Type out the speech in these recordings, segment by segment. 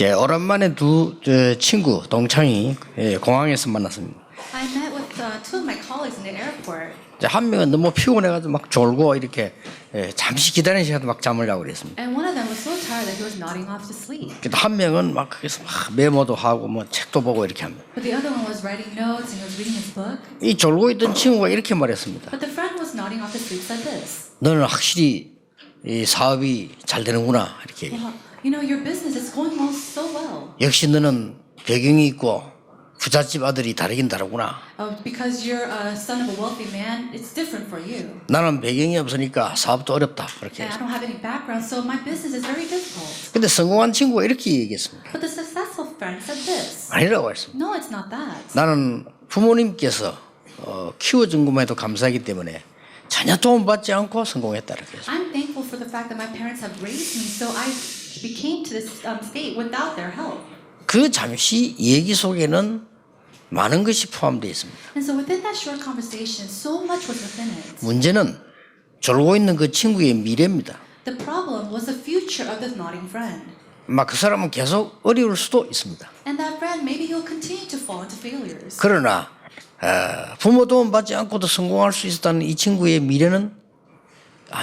오랜만에 두 친구 동창이 공항에서 만났습니다. I met with two of my colleagues in the airport. 한 명은 너무 피곤해가지고 막 졸고 이렇게 잠시 기다리는 시간도 막 잠을 자고 그랬습니다. And one of them was so tired that he was nodding off to sleep. 한 명은 막 거기서 막 메모도 하고 뭐 책도 보고 이렇게 합니다. But the other one was writing notes and he was reading his book. 이 졸고 있던 친구가 이렇게 말했습니다. But the friend who was nodding off to sleep said this. 너는 확실히 이 사업이 잘 되는구나 이렇게. Well, you know, your business is going well so well. 역시 너는 배경이 있고 부잣집 아들이 다르긴 다르구나. Because you're a son of a wealthy man, it's different for you. 나는 배경이 없으니까 사업도 어렵다 그렇게. And I don't have any background, so my business is very difficult. 근데 성공한 친구가 이렇게 얘기했습니다. But the successful friend said this. 아니라고 했습니다. No, it's not that. 나는 부모님께서 키워준 것만 해도 감사하기 때문에 전혀 도움받지 않고 성공했다 이렇게 했습니다. I'm thankful for the fact that my parents have raised me, so I became to this state without their help. 그 잠시 얘기 속에는 많은 것이 포함되어 있습니다. And so within that short conversation, so much was within it. 문제는 졸고 있는 그 친구의 미래입니다. The problem was the future of this nodding friend. 막 그 사람은 계속 어려울 수도 있습니다. And that friend, maybe he'll continue to fall into failures. 그러나 부모 도움 받지 않고도 성공할 수 있었다는 이 친구의 미래는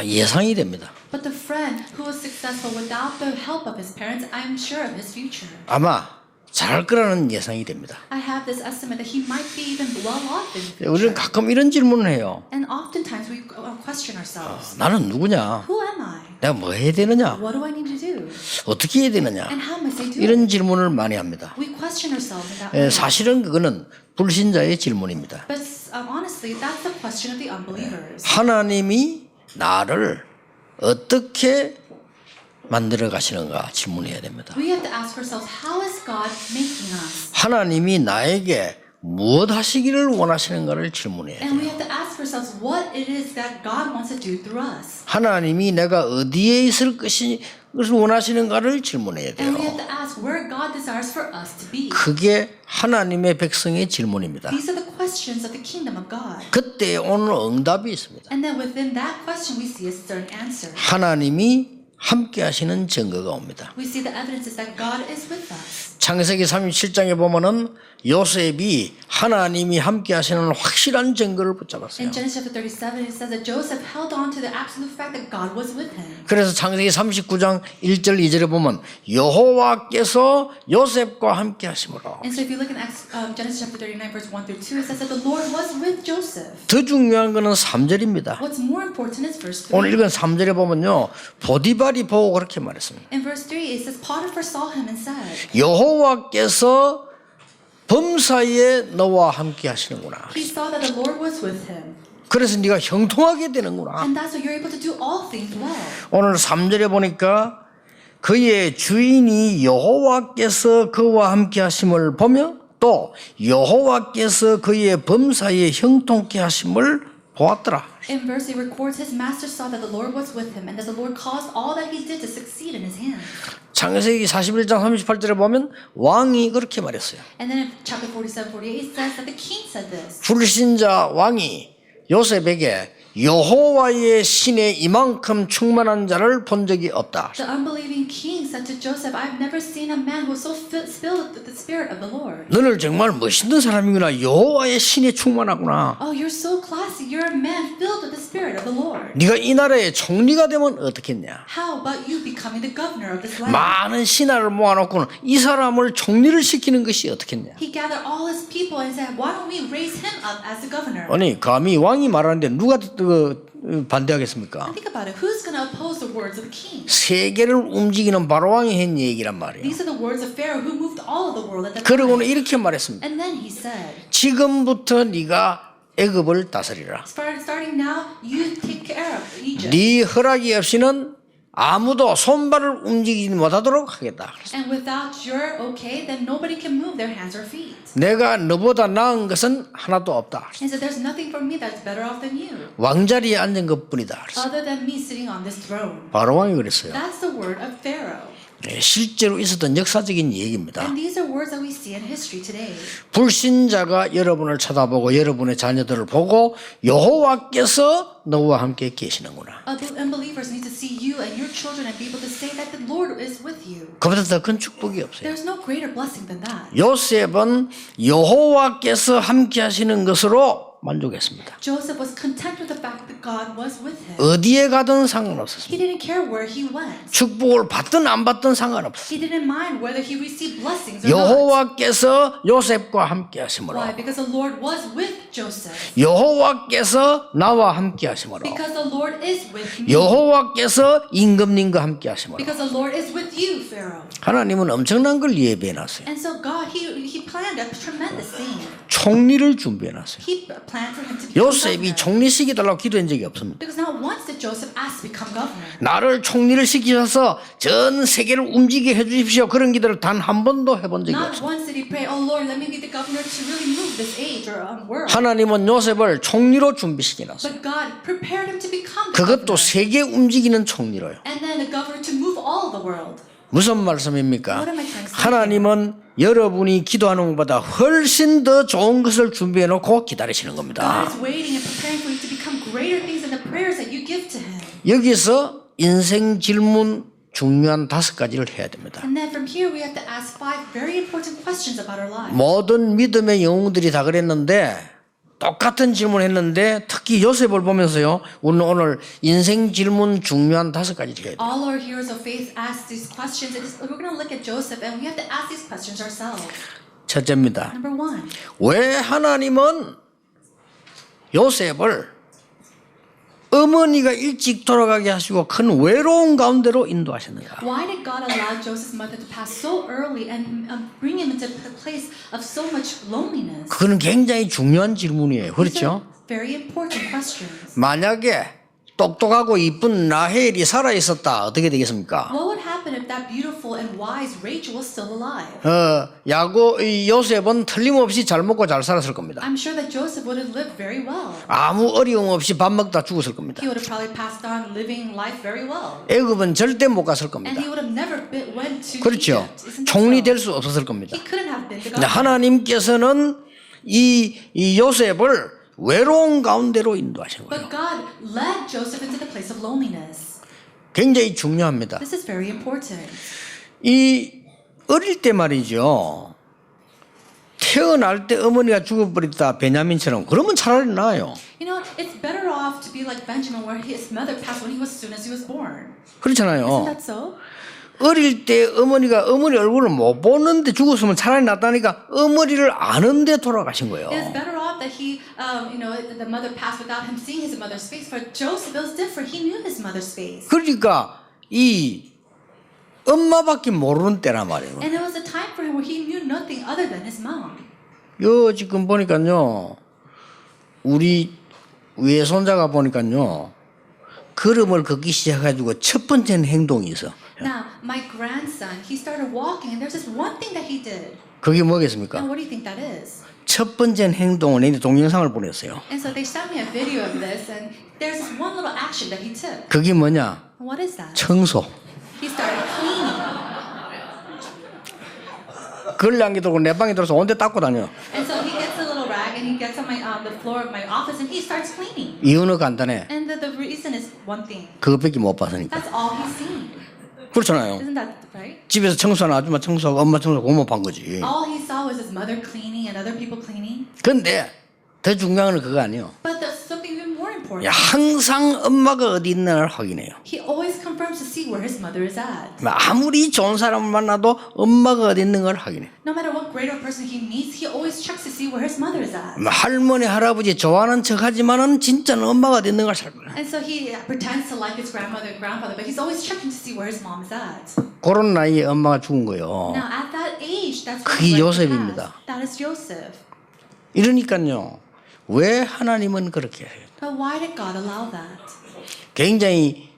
예상이 됩니다. But the friend who was successful without the help of his parents, I'm sure of his future. 아마 잘할 거라는 예상이 됩니다. I have this estimate that he might be even well off in the future. 우리는 가끔 이런 질문을 해요. And oftentimes we question ourselves. 나는 누구냐? Who am I? 내가 뭐 해야 되느냐? What do I need to do? 어떻게 해야 되느냐? And how must I do it? 이런 질문을 많이 합니다. We question ourselves in that way. 사실은 그거는 불신자의 질문입니다. But honestly, that's the question of the unbelievers. 하나님이 나를 어떻게 만들어 가시는가 질문해야 됩니다. We have to ask ourselves, how is God making us? 하나님이 나에게 무엇 하시기를 원하시는가를 질문해야 And we 돼요. have to ask ourselves what it is that God wants to do through us. 하나님이 내가 어디에 있을 것을 원하시는가를 질문해야 돼요. And we have to ask where God desires for us to be. 그게 하나님의 백성의 질문입니다. These are the questions of the kingdom of God. 그때 오는 응답이 있습니다. And then within that question, we see a certain answer. 하나님이 함께 하시는 증거가 옵니다. We see the evidences that God is with us. 창세기 37장에 보면은 요셉이 하나님이 함께 하시는 확실한 증거를 붙잡았어요. In Genesis chapter 37, it says that Joseph held on to the absolute fact that God was with him. 그래서 창세기 39장 1절 2절에 보면 여호와께서 요셉과 함께 하심으로. And so if you look in Genesis chapter 39, verse 1 through 2, it says that the Lord was with Joseph. 더 중요한 것은 3절입니다. What's more important is verse 3. 오늘 읽은 3절에 보면요. 보디발이 보고 그렇게 말했습니다. In verse 3, it says, Potiphar saw him and said, 여호와께서 범사에 너와 함께 하시는구나. he saw that the Lord was with him. 그래서 네가 형통하게 되는구나. And that's why you're able to do all things well. 오늘 3절에 보니까 그의 주인이 여호와께서 그와 함께 하심을 보며 또 여호와께서 그의 범사에 형통케 하심을 보았더라. In verse 8 records his master saw that the Lord was with him and that the Lord caused all that he did to succeed in his hand. 창세기 41장 38절에 보면 왕이 그렇게 말했어요. And then in chapter 47, 48, it says that the king said this. 불신자 왕이 요셉에게 여호와의 신에 이만큼 충만한 자를 본 적이 없다. The unbelieving king said to Joseph, I've never seen a man who was so filled with the spirit of the Lord. 너는 정말 멋있는 사람이구나. 여호와의 신에 충만하구나. Oh, you're so classy. You're a man filled with the spirit of the Lord. 네가 이 나라의 총리가 되면 어떻겠냐. How about you becoming the governor of this land? 많은 신하를 모아놓고는 이 사람을 총리를 시키는 것이 어떻겠냐. He gathered all his people and said, why don't we raise him up as the governor? 아니 감히 왕이 말하는데 누가 반대하겠습니까? Think about it. Who's going to oppose the words of the king? 세계를 움직이는 바로왕이 한 얘기란 말이에요. These are the words of Pharaoh who moved all of the world at that 그러고는 time. 이렇게 말했습니다. And then he said, 지금부터 네가 애굽을 다스리라. starting now, you take care of Egypt. 네 허락이 없이는 아무도 손발을 움직이지 못하도록 하겠다. And without your okay, then nobody can move their hands or feet. 내가 너보다 나은 것은 하나도 없다. And so there's nothing for me that's better off than you, 왕자리에 앉은 것뿐이다. other than me sitting on this throne. 바로왕이 그랬어요. That's the word of Pharaoh. 실제로 있었던 역사적인 얘기입니다. And these are words that we see in history today. 불신자가 여러분을 쳐다보고 여러분의 자녀들을 보고 여호와께서 너와 함께 계시는구나. Unbelievers need to see you and your children and be able to say that the Lord is with you. 그보다 더 큰 축복이 없어요. There's no greater blessing than that. 요셉은 여호와께서 함께 하시는 것으로 만족했습니다. Joseph was content with the fact that God was with him. 어디에 가든 상관없었습니다. He didn't care where he went. 축복을 받든 안 받든 상관없었어요. He didn't mind whether he received blessings or not. 여호와께서 요셉과 함께 하심으로, Why? Because the Lord was with Joseph. 여호와께서 나와 함께 하심으로, Because the Lord is with me. 여호와께서 임금님과 함께 하심으로. Because the Lord is with you, Pharaoh. 하나님은 엄청난 걸 예배해 놨어요. And so God, he planned a tremendous thing. 총리를 준비해 놨어요. He planned for him to become 요셉이 governor. 총리 시켜달라고 기도한 적이 없습니다. Because not once did Joseph ask to become governor. 나를 총리를 시키셔서 전 세계를 움직이게 해주십시오. 그런 기도를 단 한 번도 해본 적이 Not 없습니다. once did he pray, oh Lord, let me be the governor to really move this age or world. 하나님은 요셉을 총리로 준비시켜 놨어요. But God prepared him to become the 그것도 governor. 세계 움직이는 총리로요. And then the governor to move all the world. 무슨 말씀입니까? What am I trying to say? 하나님은 여러분이 기도하는 것보다 훨씬 더 좋은 것을 준비해 놓고 기다리시는 God 겁니다. is waiting and preparing for you to become greater things in the prayers that you give to him. 여기서 인생 질문 중요한 5가지를 해야 됩니다. And then from here we have to ask 5 very important questions about our lives. 모든 믿음의 영웅들이 다 그랬는데 똑같은 질문을 했는데 특히 요셉을 보면서요. 우리는 오늘 인생 질문 중요한 5가지를 해야 돼요. All our heroes of faith ask these questions. We're going to look at Joseph and we have to ask these questions ourselves. 첫째입니다. Number 1. 왜 하나님은 요셉을 어머니가 일찍 돌아가게 하시고 큰 외로운 가운데로 인도하셨는가? Why did God allow Joseph's mother to pass so early and bring him into a place of so much loneliness? 그거는 굉장히 중요한 질문이에요. These 그렇죠? are very important questions. 만약에 똑똑하고 이쁜 라헬이 살아 있었다. 어떻게 되겠습니까? What would happen if that beautiful and wise Rachel was still alive? 이 요셉은 틀림없이 잘 먹고 잘 살았을 겁니다. I'm sure that Joseph would have lived very well. 아무 어려움 없이 밥 먹다 죽었을 겁니다. He would have probably passed on living life very well. 애굽은 절대 못 갔을 And 겁니다. he would have never went to 그렇죠. Egypt. Isn't that 총리 so? 될 수 없었을 겁니다. He couldn't have been the 근데 governor. 하나님께서는 이 요셉을 외로운 가운데로 인도하신 거예요. But God led Joseph into the place of loneliness. 굉장히 중요합니다. This is very important. 이 어릴 때 말이죠. 태어날 때 어머니가 죽어버렸다 베냐민처럼 그러면 차라리 나아요. You know, it's better off to be like Benjamin, where his mother passed when he was soon as he was born. Isn't 그렇잖아요. that so? 어릴 때 어머니가 어머니 얼굴을 못 보는데 죽었으면 차라리 낫다니까 어머니를 아는데 돌아가신 거예요. It's better off that he, the mother passed without him seeing his mother's face. For Joseph, it was different. He knew his mother's face. 그러니까 이 엄마밖에 모르는 때란 말이에요. And it was a time for him where he knew nothing other than his mom. 요 지금 보니까요. 우리 외손자가 보니까요. 걸음을 걷기 시작해가지고 첫 번째 행동이 있어. Now, my grandson, he started walking, and there's this one thing that he did. 그게 뭐겠습니까? And what do you think that is? 첫 번째 행동은 내 동영상을 보냈어요. And so they sent me a video of this, and there's this one little action that he took. 그게 뭐냐? What is that? 청소. He started cleaning. 걸랑이 들고 내 방에 들어서 온데 닦고 다녀. And so he gets a little rag and he gets on the floor of my office and he starts cleaning. 이유는 간단해. And the reason is one thing. 그것밖에 못 봤으니까. That's all he's seen. 그렇잖아요. Isn't that right? 집에서 청소하는 아줌마 청소하고 엄마 청소하고 그것만 본 거지. All he saw was his mother cleaning and other people cleaning. 근데 더 중요한 건 그거 아니에요. But there's something even more important. 항상 엄마가 어디 있는가를 확인해요. He always confirms to see where his mother is at. 아무리 좋은 사람을 만나도 엄마가 어디 있는가를 확인해요. No matter what greater person he meets, he always checks to see where his mother is at. 할머니 할아버지 좋아하는 척하지만은 진짜는 엄마가 어디 있는가를 잘 몰라요. And so he pretends to like his grandmother and grandfather, but he's always checking to see where his mom is at. 그런 나이에 엄마가 죽은 거예요. Now at that age, that's when 그게 he 요셉입니다. That is Joseph. 이러니까요. 왜 하나님은 그렇게 해요? But why did God allow that? 굉장히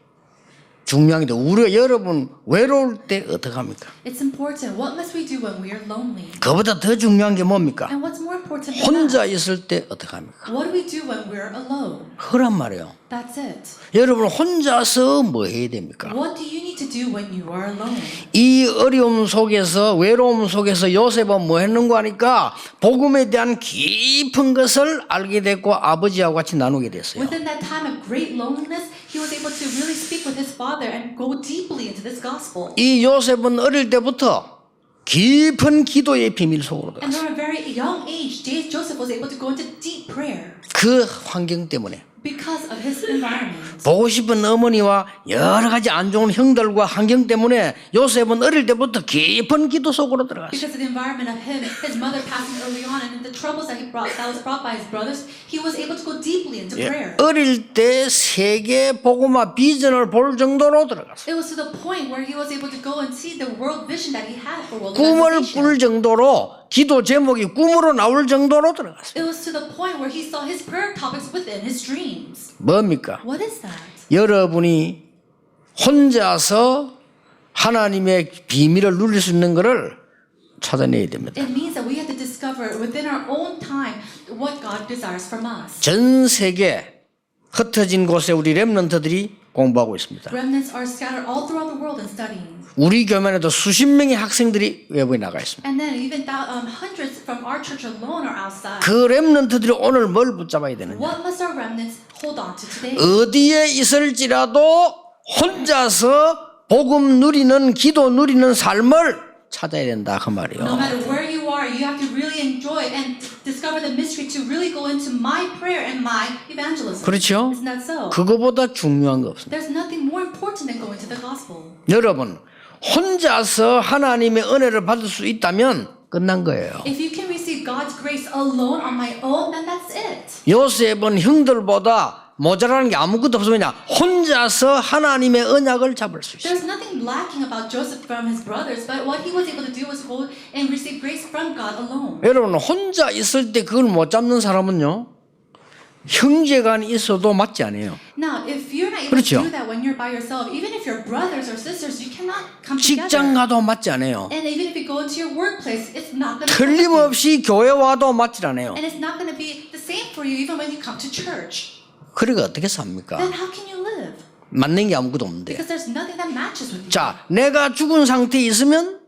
중요한 게 우리가 여러분 외로울 때 어떡합니까? It's important. What must we do when we are lonely? 그보다 더 중요한 게 뭡니까? And what's more important than 혼자 that? 있을 때 어떡합니까? What do we do when we're alone? 그란 말이에요. That's it. 여러분 혼자서 뭐 해야 됩니까? What do you need to do when you are alone. 이 어려움 속에서 외로움 속에서 요셉은 뭐 했는가 하니까 복음에 대한 깊은 것을 알게 됐고 아버지하고 같이 나누게 됐어요. Within that time of great loneliness, he was able to really speak with his father and go deeply into this gospel. 이 요셉은 어릴 때부터 깊은 기도의 비밀 속으로 And 들어갔어요. from a very young age, Joseph was able to go into deep prayer 그 환경 때문에 because of his environment. 보고 싶은 어머니와 여러 가지 안 좋은 형들과 환경 때문에 요셉은 어릴 때부터 깊은 기도 속으로 들어갔어요. Because of the environment of him, his mother passing early on, and the troubles that was brought by his brothers, he was able to go deeply into prayer. 어릴 때 세계 복음화 비전을 볼 정도로 들어갔어요. It was to the point where he was able to go and see the world vision that he had for world 꿈을 evangelization. 꿀 정도로 기도 제목이 꿈으로 나올 정도로 들어갔어요. It was to the point where he saw his prayer topics within his dreams. 뭡니까? What is that? 여러분이 혼자서 하나님의 비밀을 누릴 수 있는 것을 찾아내야 됩니다. It means that we have to discover within our own time what God desires from us. 전 세계 흩어진 곳에 우리 렘넌트들이 공부하고 있습니다. Remnants are scattered all throughout the world and studying. 우리 교면에도 수십 명의 학생들이 외부에 나가 있습니다. And then even hundreds from our church alone are outside. 그 렘넌트들이 오늘 뭘 붙잡아야 되느냐? What must our remnants hold on to today? 어디에 있을지라도 혼자서 복음 누리는 기도 누리는 삶을 찾아야 된다 그 No 말이에요. matter where you are, you have to really enjoy and discover the mystery to really go into my prayer and my evangelism. 그렇죠? Isn't that so? 그거보다 중요한 거 없습니다. There's nothing more important than going to the gospel. 여러분 혼자서 하나님의 은혜를 받을 수 있다면 끝난 거예요. If you can receive God's grace alone on my own, then that's it. 요셉은 형들보다 모자라는 게 아무것도 없으면 혼자서 하나님의 언약을 잡을 수 있어요. There's nothing lacking about Joseph from his brothers, but what he was able to do was hold and receive grace from God alone. 여러분 혼자 있을 때 그걸 못 잡는 사람은요 형제간이 있어도 맞지 않아요. Now, if you're not able 그렇죠. to do that when you're by yourself, even if you're brothers or sisters, you cannot come together. 직장 가도 맞지 않아요. And even if you go into your workplace, it's not going to 틀림없이 교회 와도 맞지 않아요. And it's not going to be the same for you even when you come to church. 그러니까 어떻게 삽니까? Then how can you live? 맞는 게 아무것도 없는데. Because there's nothing that matches with you. 자, 내가 죽은 상태에 있으면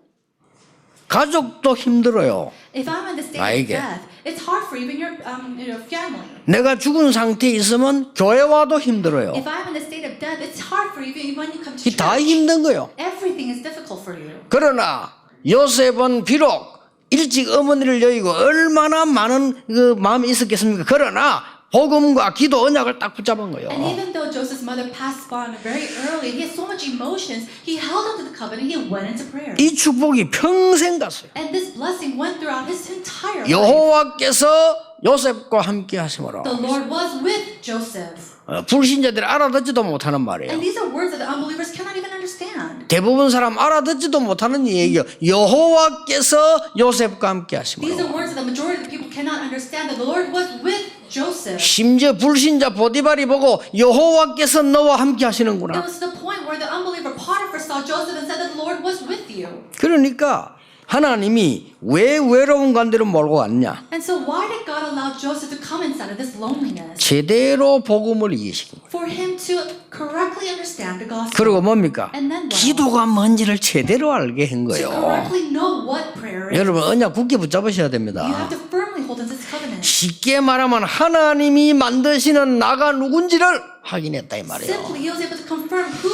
가족도 힘들어요. If I'm in the state 나에게. of death, it's hard for even your family. 내가 죽은 상태에 있으면 교회 와도 힘들어요. If I'm in the state of death, it's hard for you even when you come to 이 다 church. 힘든 거예요. Everything is difficult for you. 그러나 요셉은 비록 일찍 어머니를 여의고 얼마나 많은 그 마음이 있었겠습니까? 그러나 복음과 기도 언약을 딱 붙잡은 거예요. And even though Joseph's mother passed on very early, he had so much emotions, he held onto the covenant, he went into prayer. 이 축복이 평생 갔어요. And this blessing went throughout his entire life. 여호와께서 요셉과 함께 하심으로 The Lord was with Joseph. 불신자들이 알아듣지도 못하는 말이에요. And these are words that the unbelievers cannot even understand. 대부분 사람 알아듣지도 못하는 얘기예요. 여호와께서 요셉과 함께 These 하심으로. are words that the majority of the people cannot understand, that the Lord was with Joseph. 심지어 불신자 보디발이 보고 여호와께서 너와 함께 It 하시는구나. was to the point where the unbeliever Potiphar saw Joseph and said that the Lord was with you. 그러니까 하나님이 왜 외로운 관대를 몰고 왔냐? And so why did God allow Joseph to come inside of this loneliness? 제대로 복음을 이해시킨 거예요. For him to correctly understand the gospel. 그리고 뭡니까? And then what? 기도가 뭔지를 제대로 알게 한 To 거예요. correctly know what prayer is. 여러분 언약 굳게 붙잡으셔야 You 됩니다. have to firmly hold on to this covenant. 쉽게 말하면 하나님이 만드시는 나가 누군지를 확인했다 이 말이에요. Simply, he was able to confirm who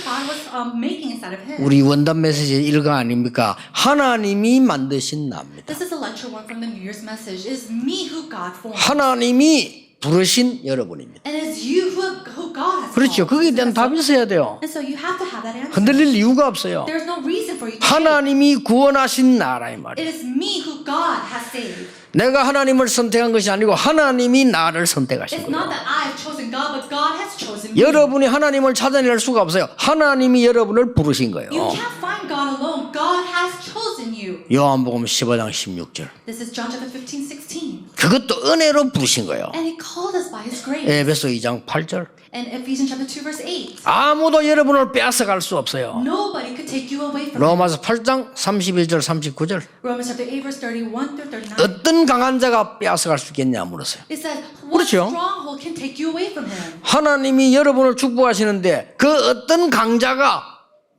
God was making inside of him. 우리 원단 메시지 1가 아닙니까? 하나님이 만드신 나입니다. This is a lecture one from the New Year's message. Is me who God formed. 하나님이 부르신 여러분입니다. And it's you who God has 그렇죠. called. 거기에 대한 답이 있어야 돼요. And so you have to have that answer. 흔들릴 이유가 없어요. There's no reason for you to 하나님이 구원하신 나라 이 say, 말이에요. it is me who God has saved. 내가 하나님을 선택한 것이 아니고 하나님이 나를 선택하신 It's not 거예요. that I've chosen God, but God has chosen me. 여러분이 하나님을 찾아낼 수가 없어요. 하나님이 여러분을 부르신 거예요. You can't find God alone. God has chosen you. 요한복음 15장 16절. This is John chapter 15, 16. 그것도 은혜로 부르신 거예요. And He called us by His grace. 에베소 2장 8절. And Ephesians chapter 2, verse 8. 아무도 여러분을 빼앗아갈 수 없어요. Nobody could take you away from Him. 로마서 8장 31절 39절. Romans chapter 8, verse 31 through 39. 어떤 강한 자가 빼앗아갈 수 있겠냐 물었어요. It says, what 그렇죠. stronghold can take you away from Him? 하나님이 여러분을 축복하시는데 그 어떤 강자가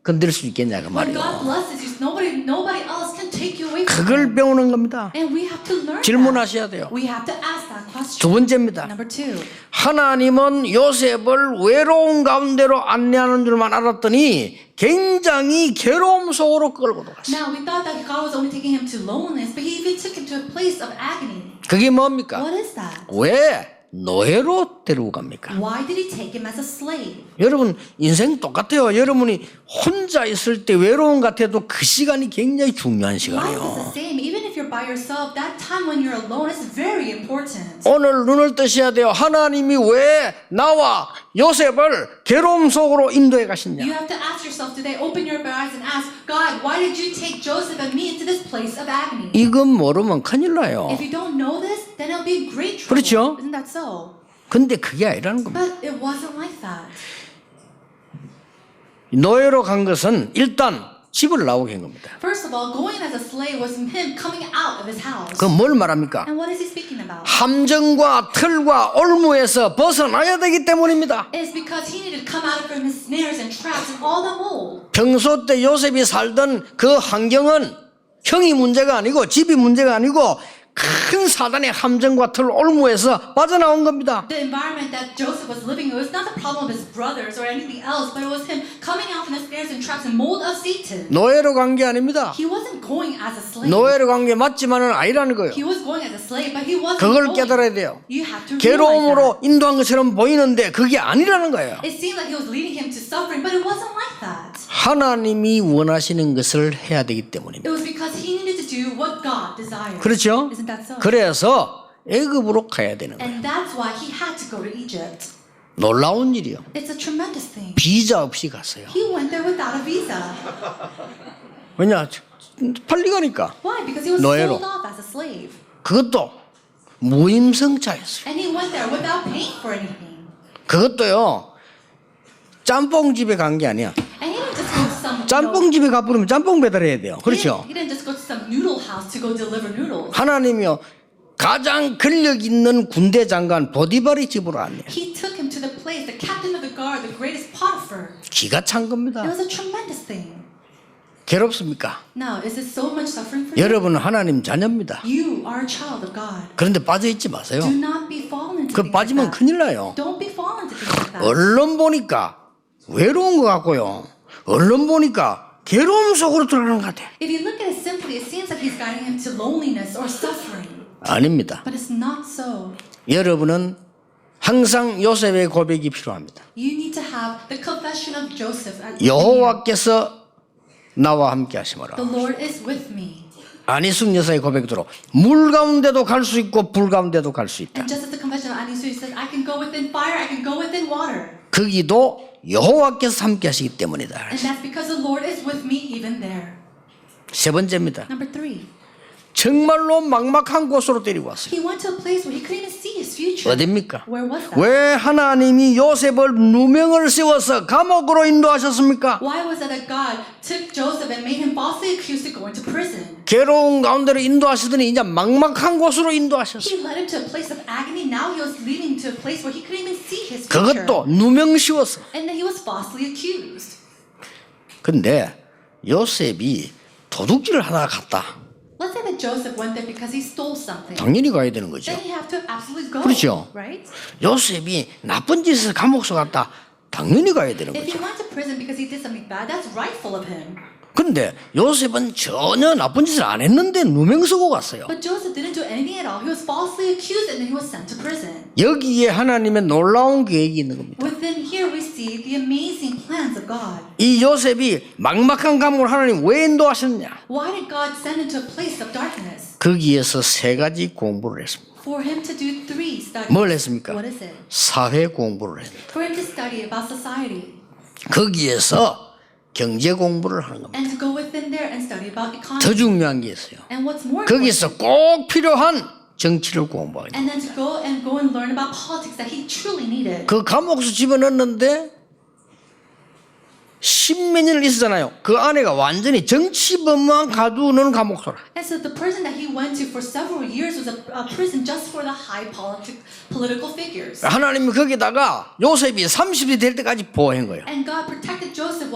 건드릴 수 있겠냐 그 When 말이에요. God blesses you, nobody else can take you away from 그걸 Him. 배우는 겁니다. And we have to learn 질문하셔야 that. 돼요. We have to ask that question. 두 번째입니다. Number 2. 하나님은 요셉을 외로운 가운데로 안내하는 줄만 알았더니 굉장히 괴로움 속으로 끌고 들어갔어요. Now we thought that God was only taking him to loneliness, but He even took him to a place of agony. 그게 뭡니까? What is that? 왜 노예로 데리고 갑니까? Why did He take him as a slave? 여러분 인생 똑같아요. 여러분이 혼자 있을 때 외로움 같아도 그 시간이 굉장히 중요한 Life is the 시간이에요. same. Even if you're by yourself, that time when you're alone is very important. 오늘 눈을 뜨셔야 돼요. 하나님이 왜 나와 요셉을 괴로움 속으로 인도해 You 가시냐? have to ask yourself today, open your eyes and ask, God, why did you take Joseph and me into this place of agony? 이건 모르면 큰일 나요. If you don't know this, then it'll be in great trouble. 그렇죠? Isn't that so? 근데 그게 아니라는 겁니다. But it wasn't like that. 노예로 간 것은 일단 집을 나오게 한 겁니다. First of all, going as a slave was him coming out of his house. 그건 뭘 말합니까? And what is he speaking about? 함정과 틀과 올무에서 벗어나야 되기 때문입니다. It's because he needed to come out from his snares and traps and all the mold. 평소 때 요셉이 살던 그 환경은 형이 문제가 아니고 집이 문제가 아니고 큰 사단의 함정과 틀 올무에서 빠져나온 겁니다. The environment that Joseph was living in was not the problem of his brothers or anything else, but it was him coming out from the snares and traps and mold of Satan. 노예로 간 게 아닙니다. He wasn't going as a slave. 노예로 간 게 맞지만은 아니라는 거예요. He was going as a slave, but he wasn't 그걸 going. 깨달아야 돼요. You have to realize that. 괴로움으로 인도한 것처럼 보이는데 그게 아니라는 거예요. It seemed like he was leading him to suffering, but it wasn't like that. 하나님이 원하시는 것을 해야 되기 때문입니다. It was because he needed to do what God desired. 그렇죠? Isn't that so? 그래서 애굽으로 가야 되는 거예요. And that's why he had to go to Egypt. 놀라운 일이요. It's a tremendous thing. 비자 없이 갔어요. He went there without a visa. 왜냐? 빨리 가니까. Why? Because he was 노예로. sold off as a slave. 그것도 무임승차였어요. And he went there without paying for anything. 그것도요. 짬뽕집에 간 게 아니야. And he didn't just go to some 짬뽕집에 가버리면 짬뽕 배달해야 돼요. 그렇죠? He didn't just go to some noodle house to go deliver noodles. 하나님이요. 가장 권력 있는 군대 장관 보디발의 집으로 안내요. He took him to the place, the captain of the guard, the greatest Potiphar. 기가 찬 겁니다. It was a tremendous thing. 괴롭습니까? Now, is it so much suffering for you? 여러분은 하나님 자녀입니다. You are a child of God. 그런데 빠져있지 마세요. Do not be fallen into 그 things like 빠지면 that. 큰일 나요. Don't be fallen into things like that. 언론 보니까 외로운 것 같고요. 언론 보니까 괴로움 속으로 들어가는 것 같아요. If you look at it simply, it seems like he's guiding him to loneliness or suffering. 아닙니다. But it's not so. 여러분은 항상 요셉의 고백이 필요합니다. You need to have the confession of Joseph. 여호와께서 나와 함께 하시므라. The Lord is with me. 안희숙 여사의 고백대로 물 가운데도 갈 수 있고 불 가운데도 갈 수 있다. And just as the confession of Anisu says, I can go within fire, I can go within water. 거기도 여호와께서 함께 하시기 때문이다. And that's because the Lord is with me even there. 세 번째입니다. Number 3. 정말로 막막한 곳으로 데리고 왔어요. He went to a place where he couldn't even see his future. 어딥니까? Where was that? 왜 하나님이 요셉을 누명을 씌워서 감옥으로 인도하셨습니까? Why was it that God took Joseph and made him falsely accused of going to prison? 괴로운 가운데로 인도하시더니 이제 막막한 곳으로 인도하셨어요. He led him to a place of agony. Now he was leading to a place where he couldn't even see his future. 그것도 누명 씌워서. And then he was falsely accused. 근데 요셉이 도둑질을 하다가 갔다. Let's say that Joseph went there because he stole something. 당연히 가야 되는 거죠. Then he have to absolutely go. 그렇죠. Right? 요셉이 나쁜 짓을 감옥서 갔다. 당연히 가야 되는 If he 거죠. went to prison because he did something bad, that's rightful of him. 근데 요셉은 전혀 나쁜 짓을 안 했는데 누명 쓰고 갔어요. But Joseph didn't do anything at all. He was falsely accused and then he was sent to prison. 여기에 하나님의 놀라운 계획이 있는 겁니다. Within here we see the amazing plans of God. 이 요셉이 막막한 감옥을 하나님 왜 인도하셨냐? Why did God send him to a place of darkness? 거기에서 세 가지 공부를 했습니다. For him to do 3 studies. 뭘 했습니까? What is it? 사회 공부를 했습니다. For him to study about society. 거기에서 경제 공부를 하는 겁니다. And to go within there and study about economy. 더 중요한 게 있어요. And what's more important, 거기서 꼭 필요한 정치를 공부하는 거예요. and then to go and learn about politics that he truly needed. 그 감옥에서 집어넣었는데 십몇 년을 있었잖아요. 그 아내가 완전히 정치범만 가두는 감옥소라. And so the prison that he went to for several years was a prison just for the high political figures. 하나님이 거기다가 요셉이 30이 될 때까지 보호한 거예요. And God protected Joseph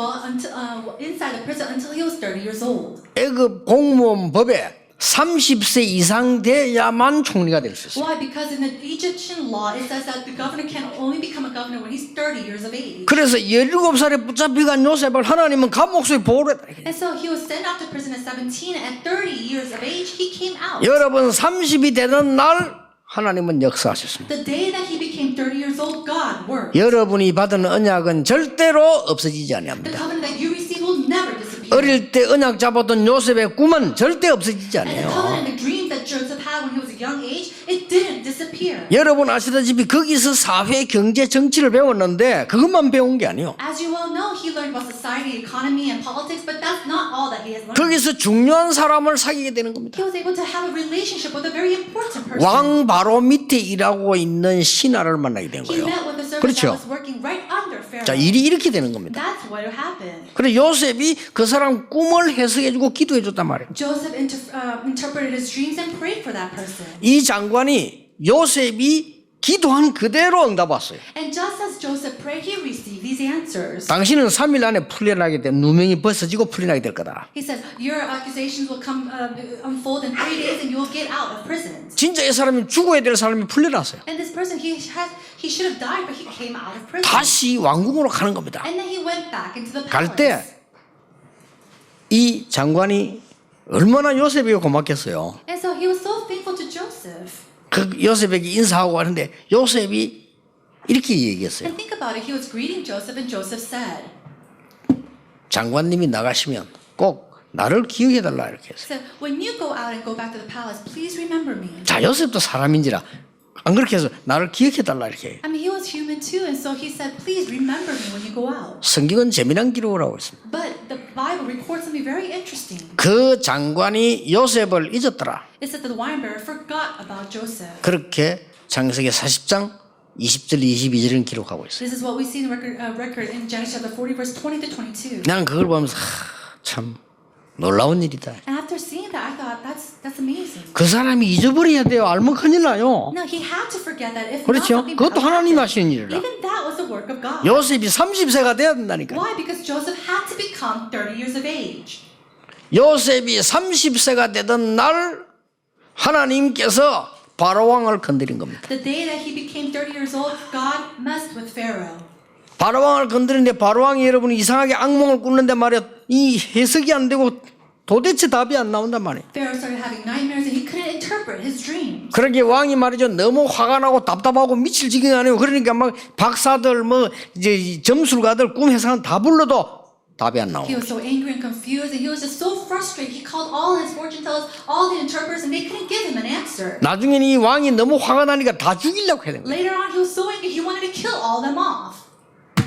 inside the prison until he was 30 years old. 애굽 공무원 법에 30세 이상 돼야만 총리가 될 수 있어요. Why? Because in the Egyptian law it says that the governor can only become a governor when he's 30 years of age. 그래서 17살에 붙잡혀간 요셉을 하나님은 감옥소에 보호를 했다. And so he was sent out to prison at 17 and at 30 years of age he came out. 여러분 30이 되는 날 하나님은 역사하셨습니다. The day that he became 30 years old, God worked. 여러분이 받은 언약은 절대로 없어지지 The 아니합니다. covenant that you receive will never disappear. 어릴 때 언약 잡았던 요셉의 꿈은 절대 없어지지 And the 않아요. covenant, the dreams that Joseph had when he was a young age, it didn't disappear. 여러분 아시다시피 거기서 사회, 경제, 정치를 배웠는데 그것만 배운 게 아니에요. As you well know, he learned about society, economy, and politics, but that's not all that he has learned. 거기서 중요한 사람을 사귀게 되는 겁니다. He was able to have a relationship with a very important person. 왕 바로 밑에 일하고 있는 신하를 만나게 된 He 거예요. met with a servant 그렇죠. that was working right under Pharaoh. 자, 일이 이렇게 되는 겁니다. That's what happened. 그래 요셉이 그 사람 꿈을 해석해주고 기도해줬단 말이에요. Joseph interpreted his dreams and prayed for that person. 이 장관이 요셉이 기도한 그대로 응답 왔어요. And just as Joseph prayed, he received these answers. 당신은 3일 안에 풀려나게 돼 누명이 벗어지고 풀려나게 될 거다. He said, your accusations will come unfold in 3 days and you will get out of prison. 진짜 이 사람이 죽어야 될 사람이 풀려났어요. And this person, he should have died, but he came out of prison. 다시 왕궁으로 가는 겁니다. And then he went back into the 갈 palace. 때 이 장관이 얼마나 요셉에게 고맙겠어요. And so he was so thankful to Joseph. 그 요셉에게 인사하고 하는데 요셉이 이렇게 얘기했어요. And think about it, he was greeting Joseph and Joseph said, 장관님이 나가시면 꼭 나를 기억해달라 이렇게 했어요. said, when you go out and go back to the palace, please remember me. 자 요셉도 사람인지라 안 그렇게 해서 나를 기억해달라 이렇게 해요. I mean, he was human too, and so he said, please remember me when you go out. 성경은 재미난 기록을 하고 있습니다. But the Bible records something very interesting. 그 장관이 요셉을 잊었더라. It said that the wine bearer forgot about Joseph. 그렇게 창세기 40장 20절 22절은 기록하고 있어요. This is what we see in record in Genesis chapter 40, verse 20 to 22. 나는 그걸 보면서 참 놀라운 일이다. And after seeing that, I thought, that's amazing. 그 사람이 잊어버려야 돼요. 알면 큰일 나요. No, he had to forget that. If not, 그렇죠? something 그것도 bad 하나님 happened. 하시는 일이라. Even that was the work of God. 요셉이 30세가 돼야 된다니까. Why? Because Joseph had to become 30 years of age. 요셉이 30세가 되던 날 하나님께서 바로 왕을 건드린 겁니다. The day that he became 30 years old, God messed with Pharaoh. 바로 왕을 건드리는데 바로 왕이 여러분 이상하게 악몽을 꾸는데 말이야 이 해석이 안 되고 도대체 답이 안 나온단 말이에요. Pharaoh started having nightmares and he couldn't interpret his dreams. 그러게 왕이 말이죠 너무 화가 나고 답답하고 미칠 지경이 아니에요. 그러니까 막 박사들 뭐 이제 점술가들 꿈 해석은 다 불러도 답이 안 나오고. He was so angry and confused and he was just so frustrated. He called all his fortune tellers, all the interpreters, and they couldn't give him an answer. 나중에는 이 왕이 너무 화가 나니까 다 죽이려고 해야 되는 거예요. Later on, he was so angry he wanted to kill all them off.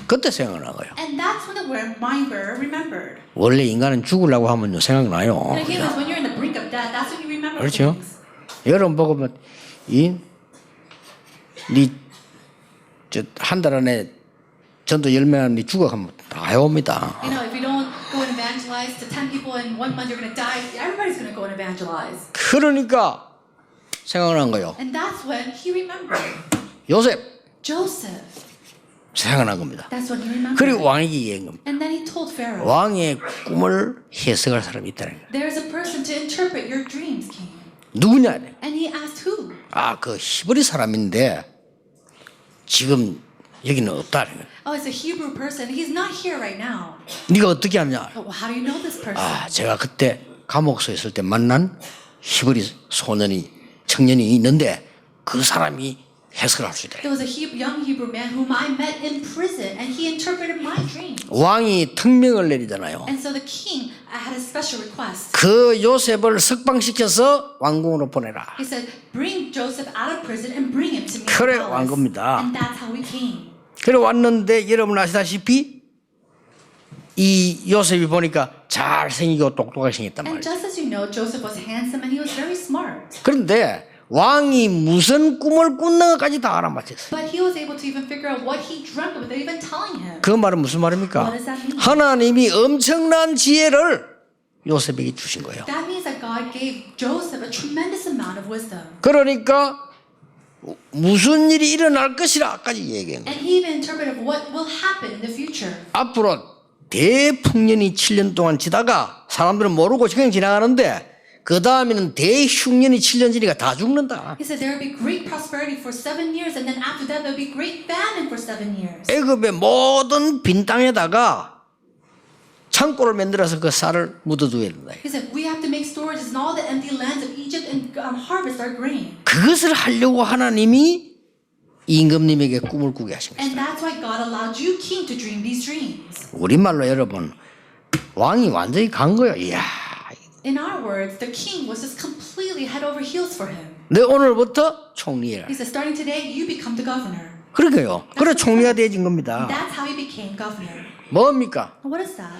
그때 생각난 거예요. And that's when the wine bearer remembered. 원래 인간은 죽으려고 하면요 생각나요. And again, it's when you're in the brink of death, that's when you remember 그렇죠? things. 여러분 보고 한 달 안에 전도 10명 니 죽어가면 다 해옵니다. You know, if you don't go and evangelize to 10 people in 1 month, you're going to die. Everybody's going to go and evangelize. 그러니까 생각난 거예요. And that's when he remembered. 요셉 Joseph. 생각난 겁니다. That's when he remembered. 그리고 왕에게 얘기한 겁니다. And then he told Pharaoh, 왕의 꿈을 해석할 사람이 있다는 거예요. there's a person to interpret your dreams, king. 누구냐? And he asked who? 그 히브리 사람인데 지금 여기는 없다는 거예요. Oh, it's a Hebrew person. He's not here right now. 네가 어떻게 하냐? Well, how do you know this person? 제가 그때 감옥소에 있을 때 만난 히브리 청년이 있는데 그 사람이 해석을 할 수 있다. There was a young Hebrew man whom I met in prison, and he interpreted my dream. 왕이 특명을 내리잖아요. And so the king had a special request. 그 요셉을 석방시켜서 왕궁으로 보내라. He said, bring Joseph out of prison and bring him to me. 그래, in the 온 palace. 겁니다. And that's how we came. 그래 왔는데 여러분 아시다시피 이 요셉이 보니까 잘생기고 똑똑하게 생겼단 And 말이에요. just as you know, Joseph was handsome and he was very smart. 그런데 왕이 무슨 꿈을 꾼는가까지 다 알아맞혔어요. But he was able to even figure out what he dreamt without even telling him. 그 말은 무슨 말입니까? What does that mean? 하나님이 엄청난 지혜를 요셉에게 주신 거예요. That means that God gave Joseph a tremendous amount of wisdom. 그러니까 무슨 일이 일어날 것이라까지 얘기한 거예요. And he even interpreted what will happen in the future. 앞으로 대풍년이 7년 동안 지다가 사람들은 모르고 그냥 지나가는데 그 다음에는 대흉년이 7년 지니까 다 죽는다. He said there will be great prosperity for 7 years, and then after that there will be great famine for 7 years. 애굽의 모든 빈 땅에다가 창고를 만들어서 그 쌀을 묻어두어야 된다. He said we have to make storages in all the empty lands of Egypt and harvest our grain. 그것을 하려고 하나님이 임금님에게 꿈을 꾸게 하신 And 것이다. that's why God allowed you, king, to dream these dreams. 우리말로 여러분 왕이 완전히 간 거예요. 이야, In our words, the king was just completely head over heels for him. 내 오늘부터 총리야. He said, starting today, you become the governor. 그러게요. 그래 총리가 되어진 겁니다. That's how he became governor. 뭡니까? What is that?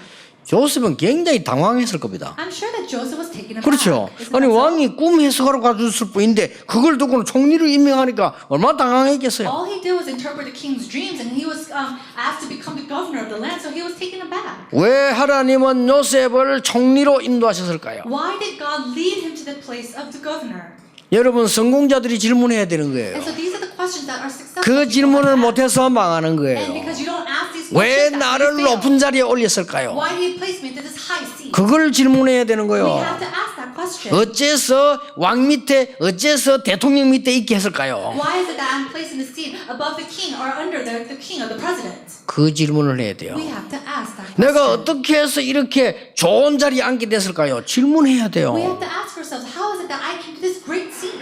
조셉은 굉장히 당황했을 겁니다. I'm sure that Joseph was taken aback. 그렇죠. Isn't 아니 that so? 왕이 꿈 해석하러 가줬을 뿐인데 그걸 두고는 총리를 임명하니까 얼마나 당황했겠어요. All he did was interpret the king's dreams, and he was asked to become the governor of the land, so he was taken aback. 왜 하나님은 요셉을 총리로 인도하셨을까요? Why did God lead him to the place of the governor? 여러분 성공자들이 질문해야 되는 거예요. And so these are the questions that are successful. 그 질문을 못해서 망하는 And 거예요. because you don't ask these 왜 questions, 나를 that you fail. 높은 자리에 올렸을까요? Why did he place me into this high seat? 그걸 질문해야 되는 We 거예요. have to ask that question. 어째서 왕 밑에 어째서 대통령 밑에 있게 했을까요? Why is it that I'm placed in the seat above the king or under the king or the president? 그 질문을 해야 돼요. We have to ask that question. 내가 어떻게 해서 이렇게 좋은 자리에 앉게 됐을까요? 질문해야 돼요. We have to ask ourselves, how is it that I came to this great seat?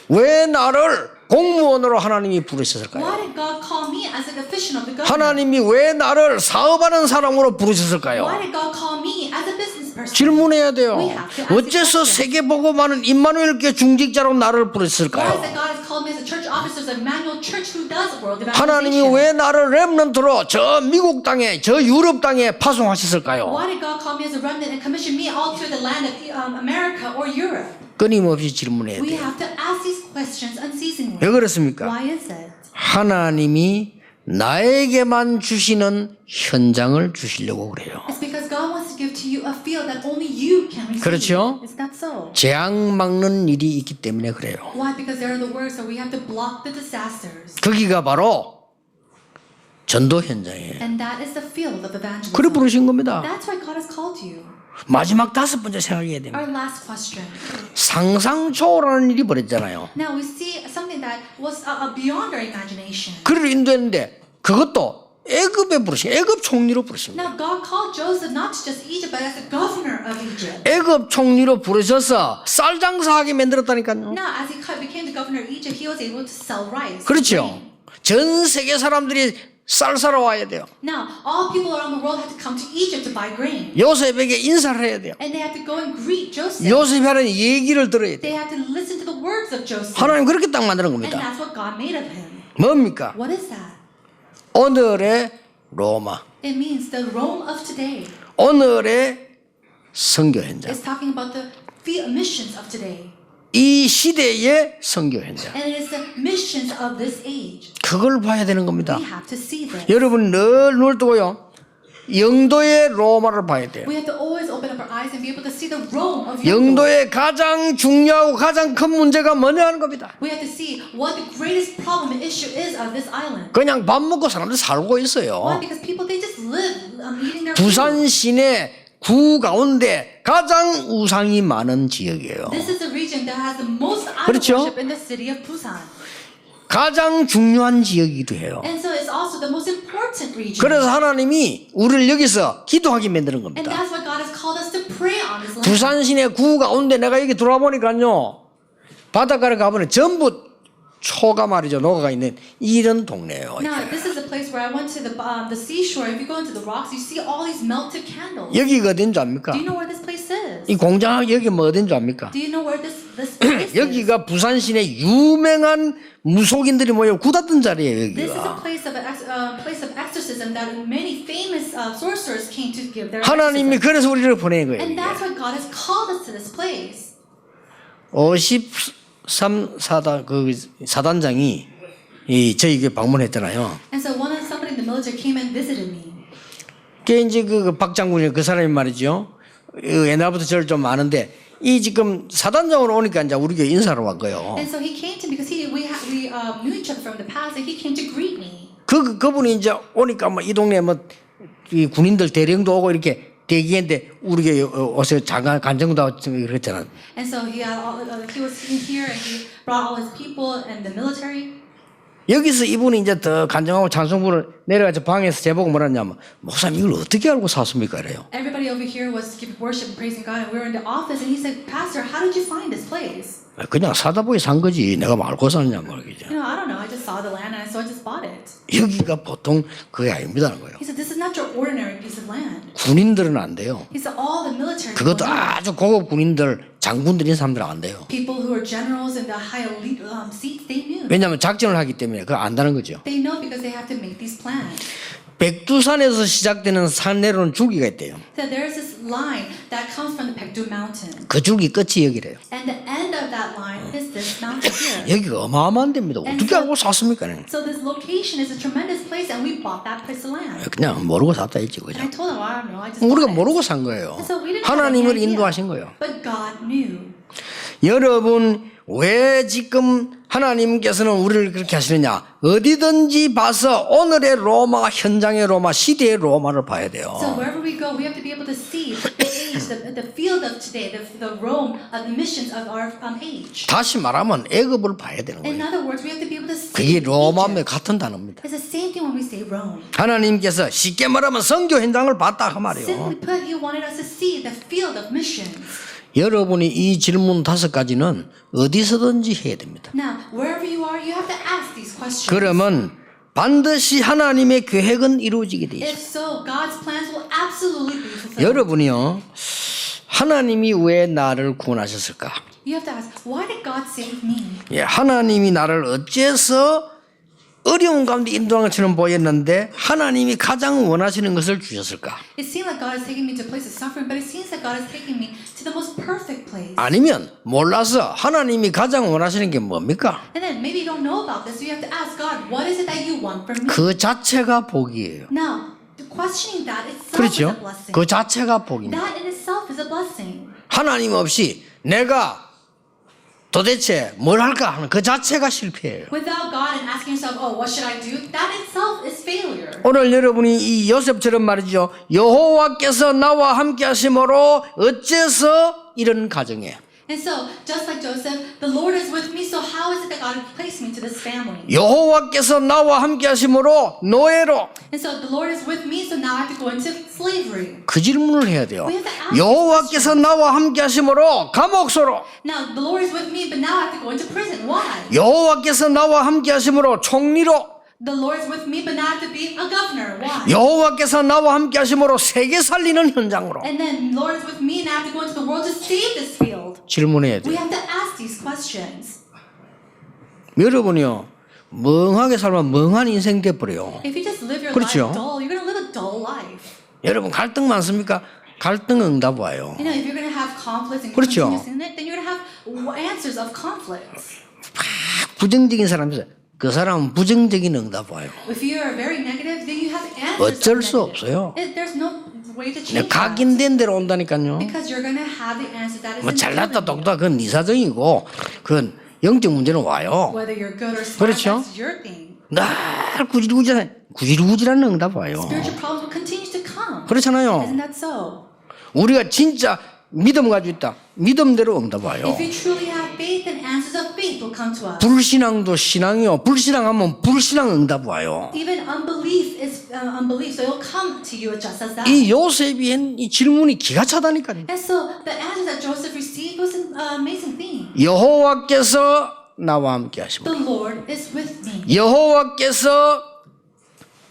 왜 나를 공무원으로 하나님이 부르셨을까요? Why did God call me as an official of the government? 하나님이 왜 나를 사업하는 사람으로 부르셨을까요? Why did God call me as a business person? 질문해야 돼요. We have to ask 어째서 the question. 세계 보고 많은 임마누엘교회 중직자로 나를 Why is 부르셨을까요? it God has called me as a church officer of Emmanuel Church who does world 하나님이 evangelization? 왜 나를 렘넌트로 저 미국 땅에 저 유럽 땅에 파송하셨을까요? Why did God call me as a remnant and commission me all to the land of America or Europe? 끊임없이 질문해야 We 돼요. have to ask these questions unceasingly. 왜 그렇습니까? Why is it? 하나님이 나에게만 주시는 현장을 주시려고 그래요. It's because God wants to give to you a field that only you can receive. 그렇죠? Is that so? 재앙 막는 일이 있기 때문에 그래요. Why? Because there are the works that we have to block the disasters. 거기가 바로 전도 현장이에요. And that is the field of evangelism. 그래 부르신 겁니다. That's why God has called you. 마지막 5번째 생각해야 됩니다. Our last question. 상상 초월하는 일이 벌어졌잖아요. Now we see something that was beyond our imagination. 그를 인도했는데 그것도 애굽에 부르신 애굽 총리로 부르십니다. Now God called Joseph not to just Egypt, but as the governor of Egypt. 애굽 총리로 부르셔서 쌀 장사하게 만들었다니까요. Now, as he became the governor of Egypt, he was able to sell rice. 그렇죠. 전 세계 사람들이 쌀 사러 와야 돼요. Now, all people around the world had to come to Egypt to buy grain. 요셉에게 인사를 해야 돼요. And they had to go and greet Joseph. 요셉이 하는 얘기를 들어야 돼요. They had to listen to the words of Joseph. 하나님 그렇게 딱 만드는 And 겁니다. that's what God made of him. 뭡니까? What is that? 오늘의 로마, It means the Rome of today. 오늘의 선교 현장, It's talking about the missions of today. 이 시대의 선교 현장. And it is the missions of this age. 그걸 봐야 되는 겁니다. We have to see this. 여러분 늘 눈을 뜨고요. 영도의 로마를 봐야 돼요. We have to always open up our eyes and be able to see the Rome of Europe. 영도의 가장 중요하고 가장 큰 문제가 뭐냐 하는 겁니다. We have to see what the greatest problem and issue is of this island. 그냥 밥 먹고 사람들 살고 Why? 있어요. Because people, they just live eating their food. 부산 시내 구 가운데 가장 우상이 많은 지역이에요. This is the region that has the most idol 그렇죠? worship in the city of Busan. 가장 중요한 지역이기도 해요. And so it's also the most important region. 그래서 하나님이 우리를 여기서 기도하게 만드는 And 겁니다. that's why God has called us to pray on this land. 부산 시내 구 가운데 내가 여기 들어와 보니까요. 바닷가를 가보니 전부 초가 말이죠. 녹아가 있는 이런 동네예요. Now, this is the place where I went to the seashore. If you go into the rocks, you see all these melted candles. 여기가 어딘 줄 압니까? Do you know where this place is? 이 공장 여기 뭐 어딘 줄 압니까? Do you know where this place is? 여기가 부산 시내 유명한 무속인들이 모여 굳었던 자리예요. This is a 여기가. place of exorcism that many famous sorcerers came to give their 하나님이 exorcism. 그래서 우리를 보낸 거예요. And 이게. that's why God has called us to this place. 3사단 그 사단장이 저희 교회 방문했잖아요. And so somebody in the military came and visited me. 그게 이제 그 박 장군이 그 사람이 말이죠. 옛날부터 저를 좀 아는데 이 지금 사단장으로 오니까 이제 우리 교회 인사를 왔고요. And so he came to me because we knew each other from the past, and he came to greet me. 그분이 이제 오니까 뭐 이 동네 뭐 이 군인들 대령도 오고 이렇게 대기했는데 우리 교회 어서 장관 간정도 하고 그랬잖아. And so he was here and he brought all his people and the military. 여기서 이분이 이제 더 간증하고 찬송부를 내려가서 방에서 제보고 뭐라냐면 목사님 이걸 어떻게 알고 샀습니까? 이래요. Everybody over here was giving worship and praising God, and we were in the office, and he said, "Pastor, how did you find this place?" 그냥 사다 보기 산 거지 내가 알고 샀냐 말이죠. I don't know. I just saw the land, and so I just bought it. 여기가 보통 그게 아닙니다는 거예요. He said, "This is not your ordinary piece of land." 군인들은 안 돼요. He said, "All the military 그것도 people, 아주 고급 군인들 장군들인 사람들은 안 돼요. people who are generals in the high elite seats, they knew. 왜냐하면 작전을 하기 때문에 그거 안다는 거죠. They know because they have to make these plans." 백두산에서 시작되는 산 내려오는 줄기가 있대요. So there's this line that comes from the Paektu Mountain, 그 줄기 끝이 여기래요. and the end of that line is this mountain here. 여기가 어마어마한 데입니다. 어떻게 알고 샀습니까? So this location is a tremendous place, and we bought that piece of land. 그냥 모르고 샀다 했지 And 그죠? I told him, I don't know, I just 우리가 bought it. 모르고 산 거예요. So we didn't have 하나님을 any idea. 인도하신 거예요. But God knew. 여러분 왜 지금 하나님께서는 우리를 그렇게 하시느냐? 어디든지 봐서 오늘의 로마, 현장의 로마, 시대의 로마를 봐야 돼요. So wherever we go, we have to be able to see the age, the field of today, the Rome, the missions of our age. 다시 말하면 애굽을 봐야 되는 In 거예요. other words, we have to be able to see 그게 로마면 Egypt. 같은 단어입니다. It's the same thing when we say Rome. 하나님께서 쉽게 말하면 선교 현장을 봤다 그 말이에요. Simply put, He wanted us to see the field of missions. 여러분이 이 질문 5가지는 어디서든지 해야 됩니다. Now, wherever you are, you have to ask these questions. 그러면 반드시 하나님의 계획은 이루어지게 돼 If 있어요. so, God's plans will absolutely be fulfilled. 여러분이요, 하나님이 왜 나를 구원하셨을까? You have to ask, why did God save me? 예, 하나님이 나를 어째서 어려운 가운데 인도하는 것처럼 보였는데 하나님이 가장 원하시는 것을 주셨을까? It seemed like God is taking me to a place of suffering, but it seems like God is taking me to the most perfect place. 아니면 몰라서 하나님이 가장 원하시는 게 뭡니까? And then maybe you don't know about this, so you have to ask God, what is it that you want from me? 그 자체가 복이에요. Now, questioning that itself is 그렇죠? a blessing. 그 자체가 복입니다. That in itself is a blessing. 하나님 없이 내가 도대체 뭘 할까 하는 그 자체가 실패예요. Without God and asking yourself, oh, what should I do? That itself is failure. 오늘 여러분이 이 요셉처럼 말이죠. 여호와께서 나와 함께 하심으로 어째서 이런 가정에 And so, just like Joseph, the Lord is with me, so how is it that God placed me to this family? 여호와께서 나와 함께 하심으로 노예로 And so the Lord is with me, so now I have to go into slavery. 그 질문을 해야 돼요. We have to ask 여호와께서 나와 함께 하심으로 감옥소로 Now, the Lord is with me, but now I have to go into prison. Why? 여호와께서 나와 함께 하심으로 총리로 The Lord is with me, but now I have to be a governor. Why? 여호와께서 나와 함께 하심으로 세계 살리는 현장으로 And then the Lord is with me, and I have to go into the world to save this field. 질문해야 We 돼요. have to ask these questions. 여러분이요 멍하게 살면 멍한 인생 돼버려요. If you just live your 그렇죠. life dull, you're going to live a dull life. 여러분 갈등 많습니까? 갈등 응답 와요. You know, if you're going to have conflicts and 그렇죠. continuous in it, then you're going to have answers of conflicts. 부정적인 사람이 있어요. 그 사람은 부정적인 응답 와요. If you are very negative, then you have answers. 어쩔 of 수 negative. 없어요. There's no way to change that. 각인된 대로 온다니까요. Because you're going to have the answer that is 뭐 잘났다 given you. 똑다 그건 네 사정이고 그건 영적 문제는 와요. Whether you're good or smart, 그렇죠. that's your thing. 날 구질구질한 응답 와요. Spiritual problems will continue to come. 그렇잖아요. Isn't that so? 우리가 진짜 믿음 가지고 있다. 믿음대로 응답 와요. If you truly have faith, then answers of faith will come to us. 불신앙도 신앙이요. 불신앙하면 불신앙 응답 와요. Even unbelief is unbelief, so it'll come to you just as that. 이 요셉이 한 이 질문이 기가 차다니까요. And so the answer that Joseph received was an amazing thing. 여호와께서 나와 함께 하십니다. The Lord is with me, 여호와께서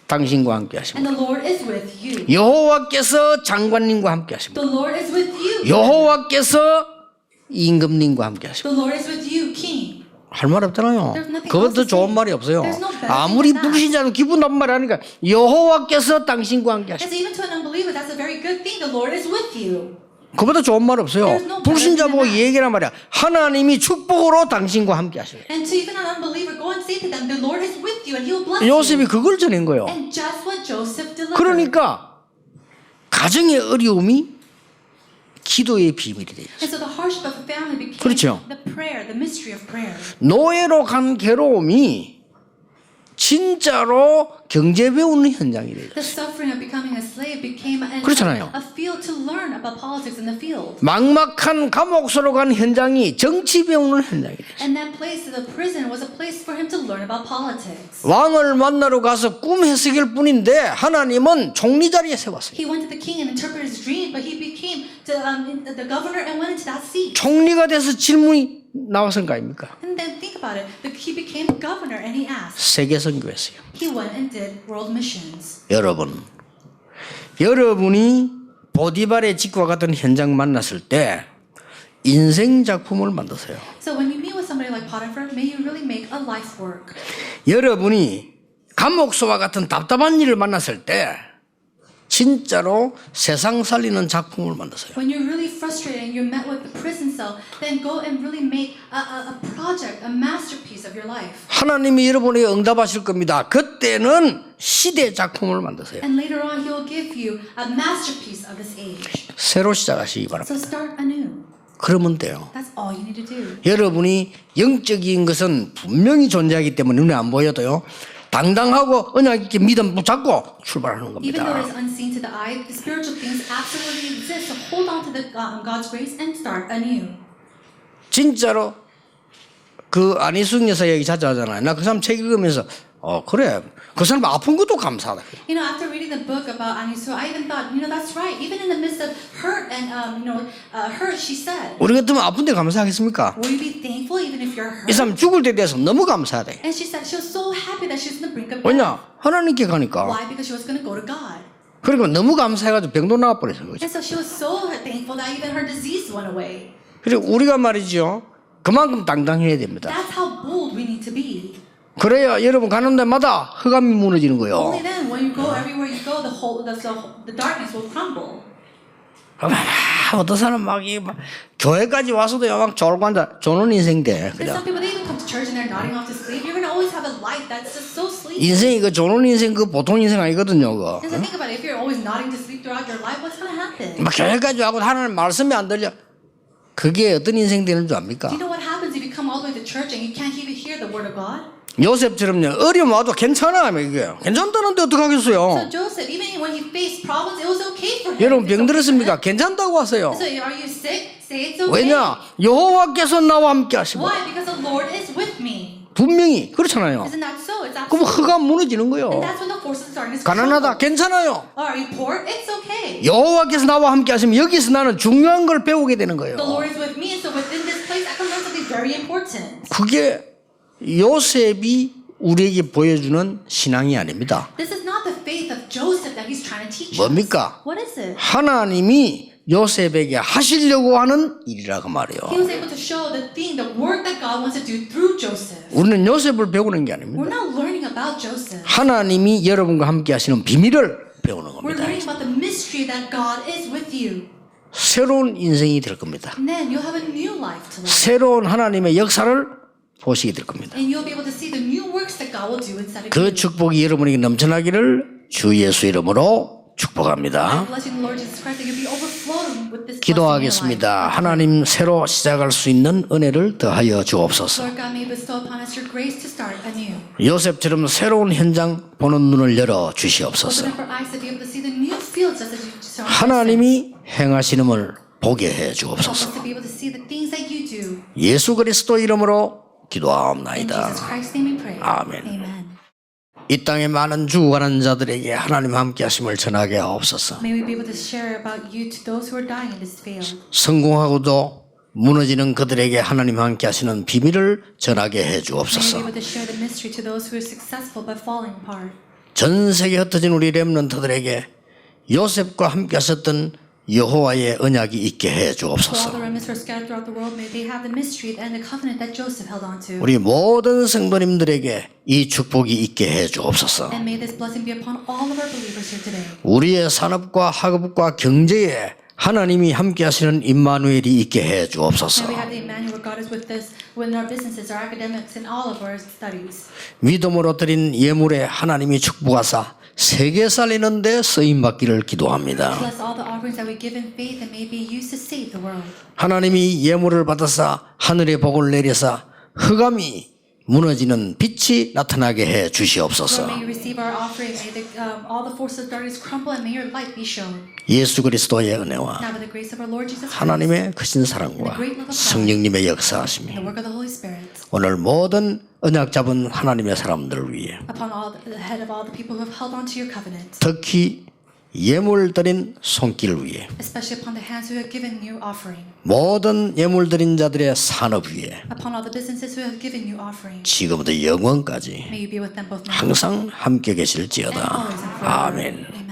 당신과 함께 하십니다. and the Lord is with you. 여호와께서 장관님과 함께 하십니다. The Lord is with you. 여호와께서 임금님과 함께 하십니다. The Lord is with you, King. 할 말 없잖아요. There's nothing 그것도 else to 좋은 say. 말이 없어요. There's no better 아무리 thing than that. 불신자는 기분 나쁜 말이 아니까 여호와께서 당신과 함께 하십니다. Yes, even to an unbeliever, that's a very good thing. The Lord is with you. 그보다 좋은 말 없어요. There's no 불신자 better 보고 than that. 이 얘기란 말이야. 하나님이 축복으로 당신과 함께 하시래. And to even an unbeliever, go and say to them, the Lord is with you and He will bless 요셉이 you. 그걸 전한 거예요. And just what Joseph delivered. 그러니까 가정의 어려움이 기도의 비밀이 돼요. And so the hardship of the family became 그렇죠. the prayer, the mystery of prayer. 노예로 간 괴로움이 진짜로 경제 배우는 현장이 돼요. The suffering of becoming a slave became 그렇잖아요. a field to learn about politics in the field. 막막한 감옥소로 간 현장이 정치 배우는 현장이 돼요. And that place, the prison, was a place for him to learn about politics. 왕을 만나러 가서 꿈 해석일 뿐인데 하나님은 총리 자리에 세웠어요. He went to the king and interpreted his dream, but he became the governor and went into that seat. 총리가 돼서 질문이 나왔을 거 아닙니까? And then think about it. He became governor and he asked. 세계 선교했어요. He went and did world missions. 여러분이 보디발의 직과 같은 현장 만났을 때 인생 작품을 만드세요. So when you meet with somebody like Potiphar, may you really make a life work. 여러분이 감옥소와 같은 답답한 일을 만났을 때 진짜로 세상 살리는 작품을 만드세요. When you're really frustrated and you're met with the prison cell, then go and really make a project, a masterpiece of your life. 하나님이 여러분에게 응답하실 겁니다. 그때는 시대 작품을 만드세요. And later on, He will give you a masterpiece of this age. 새로 시작하시기 바랍니다. So start anew. 그러면 돼요. That's all you need to do. 여러분이 영적인 것은 분명히 존재하기 때문에 눈에 안 보여도요. 당당하고 언약 있게 믿음 붙잡고 출발하는 Even though 겁니다. it's unseen to the eye, the spiritual things absolutely exist. So hold on to the God's grace and start anew. 진짜로 그 안희숙 여사 얘기 자주 하잖아요. 나 그 사람 책 읽으면서 그래 그 사람 아픈 것도 감사하다. You know, after reading the book about Anisu, I even thought, you know, that's right. Even in the midst of hurt and hurt, she said, 우리 같으면 아픈데 감사하겠습니까? will you be thankful even if you're 이 hurt? 사람 죽을 때 돼서 너무 감사하대. And she said she was so happy that she was on the brink of death. 왜냐 하나님께 가니까. Why? Because she was going to go to God. 그러니까 너무 감사해가지고 병도 나와버렸어. 그죠? And so she was so thankful that even her disease went away. 그리고 우리가 말이죠. 그만큼 당당해야 됩니다. That's how bold we need to be. 그래야 여러분 가는 데마다 흑암이 무너지는 거예요. Only then, when you go everywhere you go, the darkness will crumble. 어떤 사람 막 교회까지 와서도 막 졸고 앉아 조는 인생 돼. And 그죠? some people, they even come to church and they're nodding off to sleep. You're going to always have a life that's just so sleepy. 인생이 그 조는 인생 그 보통 인생 아니거든요. 그거. And so think about it. If you're always nodding to sleep throughout your life, what's going to happen? 막 교회까지 와고 하나님 말씀이 안 들려. 그게 어떤 인생 되는 줄 압니까? Do you know what happens if you come all the way to church and you can't even hear the word of God? 요셉처럼요. 어려움 와도 괜찮아. 이게 괜찮다는데 So 어떡하겠어요? Joseph, even when he faced problems, it was okay for him. 여러분 It's 병 okay for 들었습니까? him. 괜찮다고 하세요. So are you sick? Say it's okay. 왜냐? 여호와께서 나와 함께 하시고 Why? Because the Lord is with me. 분명히 그렇잖아요. Isn't that so? It's 그럼 absolutely. 흑암 무너지는 거예요. And that's when the forces of darkness 가난하다 crumble. 괜찮아요. Are you poor? It's okay. 여호와께서 나와 함께 하시면 여기서 나는 중요한 걸 배우게 되는 거예요. The Lord is with me, and so within this place, I can learn something very important. 그게 요셉이 우리에게 보여주는 신앙이 아닙니다. This is not the faith of Joseph that he's trying to teach 뭡니까? us. What is it? 하나님이 요셉에게 하시려고 하는 일이라고 He 말이에요. was able to show the work that God wants to do through Joseph. 우리는 요셉을 배우는 게 We're 아닙니다. not learning about Joseph. 하나님이 여러분과 함께 하시는 비밀을 배우는 We're 겁니다. learning about the mystery that God is with you. 새로운 인생이 될 겁니다. And then you'll have a new life to live. 새로운 하나님의 역사를 보시게 될 겁니다. And you'll be able to see the new works that God will do inside of 그 you. 축복이 여러분에게 넘쳐나기를 주 예수 이름으로 I 축복합니다. bless you in the Lord Jesus Christ that you'll be overflowing with this blessing in your 기도하겠습니다. life. 하나님 새로 시작할 수 있는 은혜를 더하여 주옵소서. Lord God, may bestow upon us your grace to start anew. 요셉처럼 새로운 현장 보는 눈을 열어 Open 주시옵소서. up our eyes to be able to see the new fields as you surround us. 하나님이 행하시는을 보게 해 Help 주옵소서. us to be able to see the things that you do. 예수 그리스도 이름으로 In 기도하옵나이다. Jesus Christ's name we pray. 아멘. Amen. 이 땅에 많은 죽어가는 자들에게 하나님 함께 하심을 전하게 하옵소서. May we be able to share about you to those who are dying in this field. 성공하고도 무너지는 그들에게 하나님 함께 하시는 비밀을 전하게 해 May we be 주옵소서. able to share the mystery to those who are successful but falling apart. 전 세계 흩어진 우리 렘넌트들에게 요셉과 함께 하셨던 여호와의 언약이 있게 해 For all the 주옵소서. remnants who are scattered throughout the world, may they have the mystery and the covenant that Joseph held on to. 우리 모든 성도님들에게 이 축복이 있게 해 주옵소서. And may this blessing be upon all of our believers here today. 우리의 산업과 학업과 경제에 하나님이 함께 하시는 임마누엘이 있게 해 May 주옵소서. we have the Emmanuel God is with us in our businesses, our academics, and all of our studies. 믿음으로 드린 예물에 하나님이 축복하사 세계 살리는 데 쓰임 받기를 기도합니다. Bless all the offerings that we give in faith and may be used to save the world. 하나님이 예물을 받아사 하늘의 복을 내려사 흑암이 무너지는 빛이 나타나게 해 Lord, 주시옵소서. may you receive our offering. May all the forces of darkness crumble and may your light be shown. 예수 그리스도의 은혜와 Now, by the grace of our Lord Jesus Christ, 하나님의 크신 사랑과 성령님의 역사하심이 the work of the Holy Spirit, 오늘 모든 언약 잡은 하나님의 사람들을 위해 upon the head of all the people who have held on to your covenant, 특히 예물 드린 손길을 위해 especially upon the hands who have given you offering, 모든 예물 드린 자들의 산업 위에 upon all the businesses who have given you offering. 지금부터 영원까지 May you be with them both now 항상 함께 and 계실지어다. always and forever. 아멘. Amen.